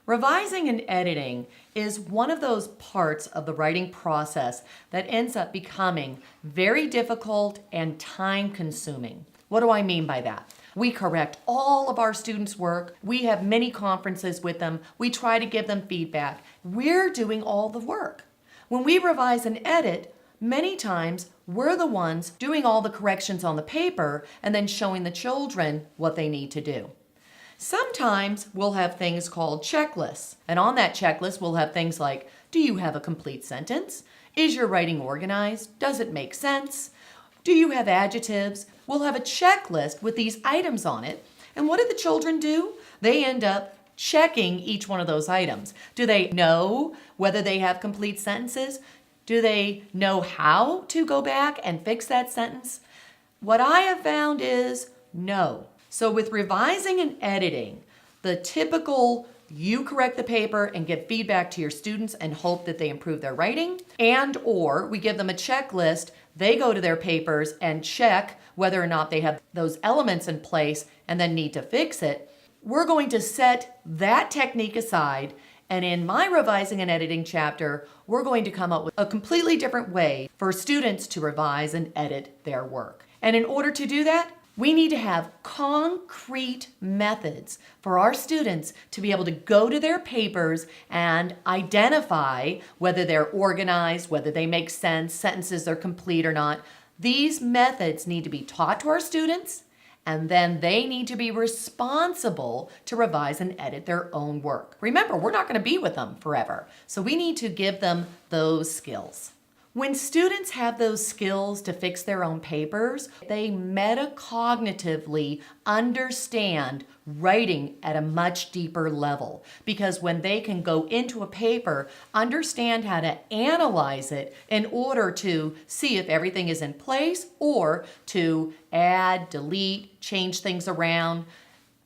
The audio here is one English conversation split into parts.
Revising and editing is one of those parts of the writing process that ends up becoming very difficult and time-consuming. What do I mean by that? We correct all of our students' work. We have many conferences with them. We try to give them feedback. We're doing all the work. When we revise and edit, many times we're the ones doing all the corrections on the paper and then showing the children what they need to do. Sometimes we'll have things called checklists, and on that checklist we'll have things like, do you have a complete sentence? Is your writing organized? Does it make sense? Do you have adjectives? We'll have a checklist with these items on it, and what do the children do? They end up checking each one of those items. Do they know whether they have complete sentences? Do they know how to go back and fix that sentence? What I have found is no. So with revising and editing, the typical you correct the paper and give feedback to your students and hope that they improve their writing, and or we give them a checklist, they go to their papers and check whether or not they have those elements in place and then need to fix it. We're going to set that technique aside, and in my revising and editing chapter, we're going to come up with a completely different way for students to revise and edit their work. And in order to do that, we need to have concrete methods for our students to be able to go to their papers and identify whether they're organized, whether they make sense, sentences are complete or not. These methods need to be taught to our students, and then they need to be responsible to revise and edit their own work. Remember, we're not going to be with them forever, so we need to give them those skills. When students have those skills to fix their own papers, they metacognitively understand writing at a much deeper level. Because when they can go into a paper, understand how to analyze it in order to see if everything is in place or to add, delete, change things around,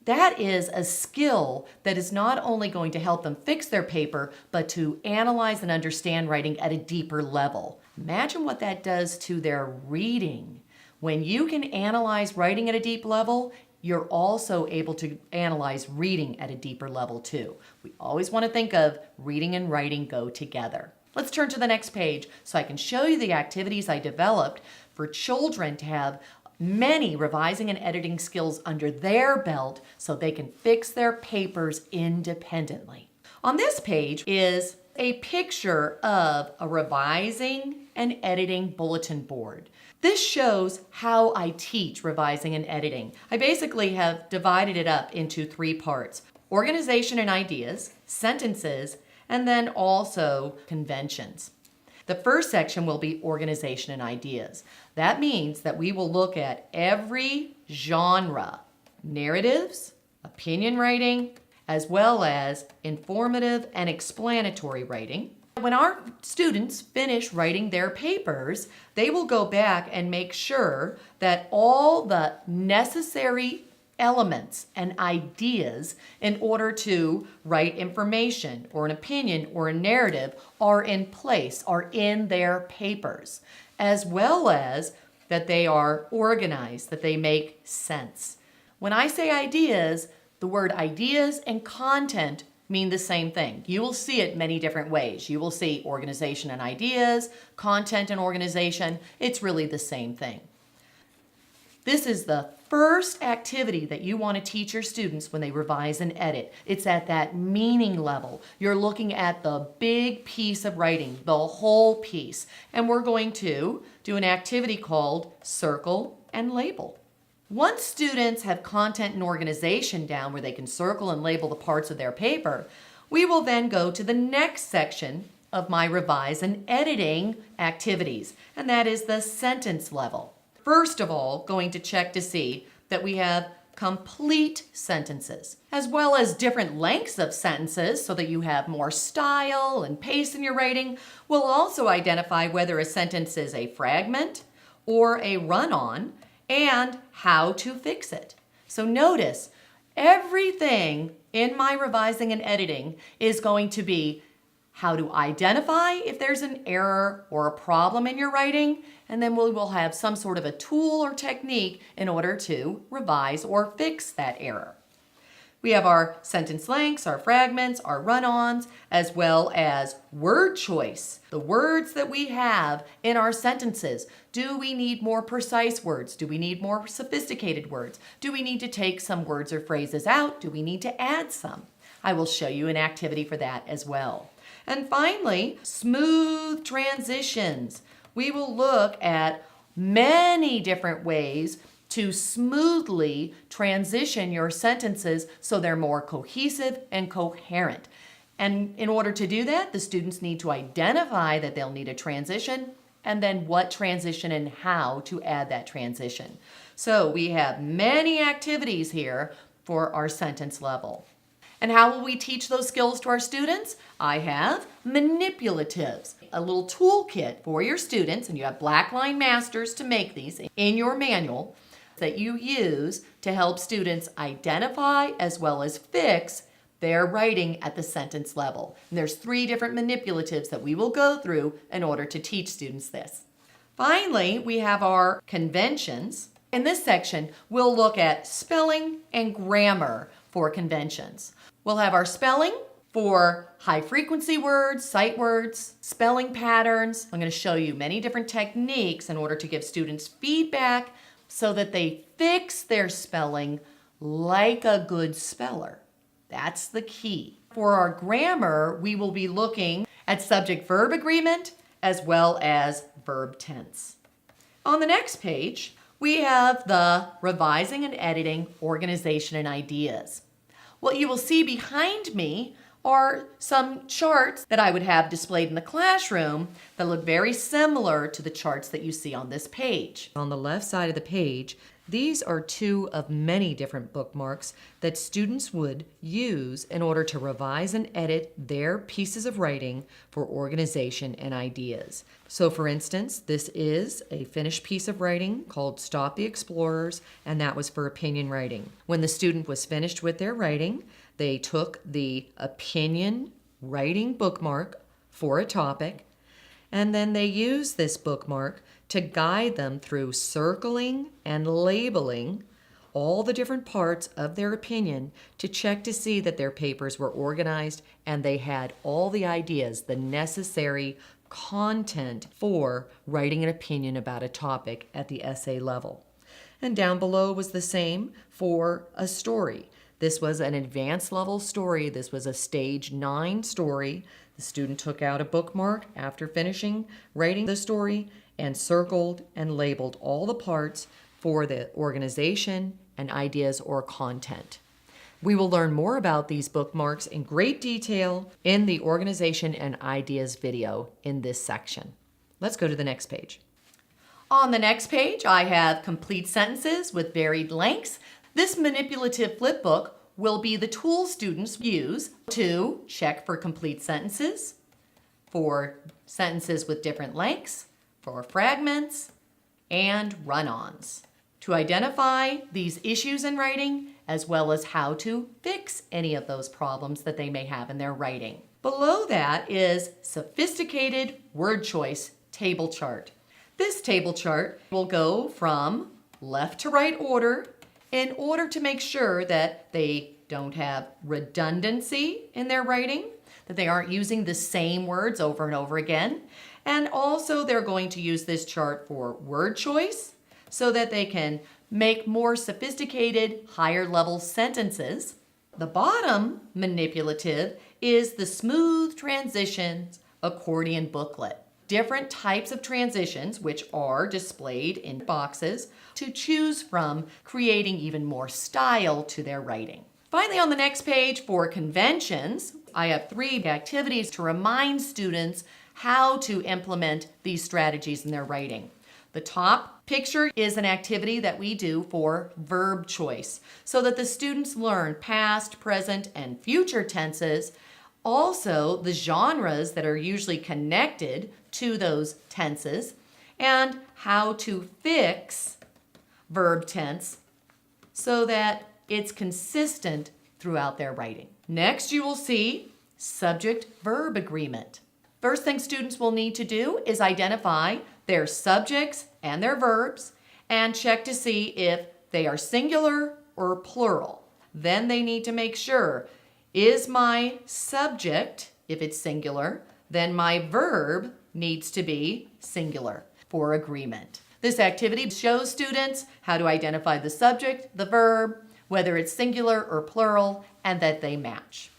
that is a skill that is not only going to help them fix their paper, but to analyze and understand writing at a deeper level. Imagine what that does to their reading. When you can analyze writing at a deep level, you're also able to analyze reading at a deeper level too. We always want to think of reading and writing go together. Let's turn to the next page so I can show you the activities I developed for children to have many revising and editing skills under their belt so they can fix their papers independently. On this page is a picture of a revising and editing bulletin board. This shows how I teach revising and editing. I basically have divided it up into 3 parts: organization and ideas, sentences, and then also conventions. The first section will be organization and ideas. That means that we will look at every genre, narratives, opinion writing, as well as informative and explanatory writing. When our students finish writing their papers, they will go back and make sure that all the necessary elements and ideas in order to write information or an opinion or a narrative are in place, are in their papers, as well as that they are organized, that they make sense. When I say ideas, the word ideas and content mean the same thing. You will see it many different ways. You will see organization and ideas, content and organization. It's really the same thing. This is the first activity that you want to teach your students when they revise and edit. It's at that meaning level. You're looking at the big piece of writing, the whole piece. And we're going to do an activity called Circle and Label. Once students have content and organization down where they can circle and label the parts of their paper, we will then go to the next section of my revise and editing activities, and that is the sentence level. First of all, going to check to see that we have complete sentences, as well as different lengths of sentences so that you have more style and pace in your writing. We'll also identify whether a sentence is a fragment or a run-on, and how to fix it. So notice, everything in my revising and editing is going to be how to identify if there's an error or a problem in your writing, and then we will have some sort of a tool or technique in order to revise or fix that error. We have our sentence lengths, our fragments, our run-ons, as well as word choice. The words that we have in our sentences. Do we need more precise words? Do we need more sophisticated words? Do we need to take some words or phrases out? Do we need to add some? I will show you an activity for that as well. And finally, smooth transitions. We will look at many different ways to smoothly transition your sentences so they're more cohesive and coherent. And in order to do that, the students need to identify that they'll need a transition and then what transition and how to add that transition. So we have many activities here for our sentence level. And how will we teach those skills to our students? I have Manipulatives, a little toolkit for your students, and you have black line masters to make these in your manual that you use to help students identify as well as fix their writing at the sentence level. And there's 3 different manipulatives that we will go through in order to teach students this. Finally, we have our conventions. In this section, we'll look at spelling and grammar for conventions. We'll have our spelling for high frequency words, sight words, spelling patterns. I'm going to show you many different techniques in order to give students feedback so that they fix their spelling like a good speller. That's the key. For our grammar, we will be looking at subject-verb agreement as well as verb tense. On the next page, we have the revising and editing, organization, and ideas. What you will see behind me are some charts that I would have displayed in the classroom that look very similar to the charts that you see on this page. On the left side of the page, these are 2 of many different bookmarks that students would use in order to revise and edit their pieces of writing for organization and ideas. So for instance, this is a finished piece of writing called Stop the Explorers, and that was for opinion writing. When the student was finished with their writing, they took the opinion writing bookmark for a topic, and then they used this bookmark to guide them through circling and labeling all the different parts of their opinion to check to see that their papers were organized and they had all the ideas, the necessary content for writing an opinion about a topic at the essay level. And down below was the same for a story. This was an advanced level story. This was a stage 9 story. The student took out a bookmark after finishing writing the story and circled and labeled all the parts for the organization and ideas or content. We will learn more about these bookmarks in great detail in the organization and ideas video in this section. Let's go to the next page. On the next page, I have complete sentences with varied lengths. This manipulative flipbook will be the tool students use to check for complete sentences, for sentences with different lengths, for fragments, and run-ons, to identify these issues in writing as well as how to fix any of those problems that they may have in their writing. Below that is sophisticated word choice table chart. This table chart will go from left to right order in order to make sure that they don't have redundancy in their writing, that they aren't using the same words over and over again. And also they're going to use this chart for word choice so that they can make more sophisticated, higher level sentences. The bottom manipulative is the smooth transitions accordion booklet. Different types of transitions, which are displayed in boxes, to choose from, creating even more style to their writing. Finally, on the next page for conventions, I have 3 activities to remind students how to implement these strategies in their writing. The top picture is an activity that we do for verb choice so that the students learn past, present, and future tenses. Also, the genres that are usually connected to those tenses and how to fix verb tense so that it's consistent throughout their writing. Next, you will see subject-verb agreement. First thing students will need to do is identify their subjects and their verbs and check to see if they are singular or plural. then they need to make sure, is my subject, if it's singular, then my verb needs to be singular for agreement. This activity shows students how to identify the subject, the verb, whether it's singular or plural, and that they match.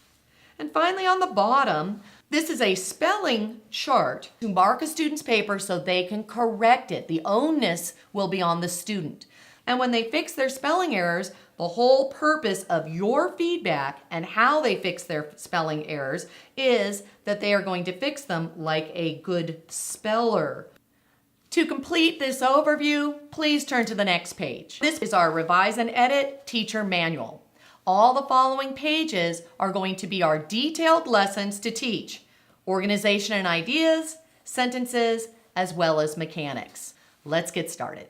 And finally, on the bottom, this is a spelling chart to mark a student's paper so they can correct it. The onus will be on the student. And when they fix their spelling errors, the whole purpose of your feedback and how they fix their spelling errors is that they are going to fix them like a good speller. To complete this overview, please turn to the next page. This is our Revise and Edit Teacher Manual. All the following pages are going to be our detailed lessons to teach organization and ideas, sentences, as well as mechanics. Let's get started.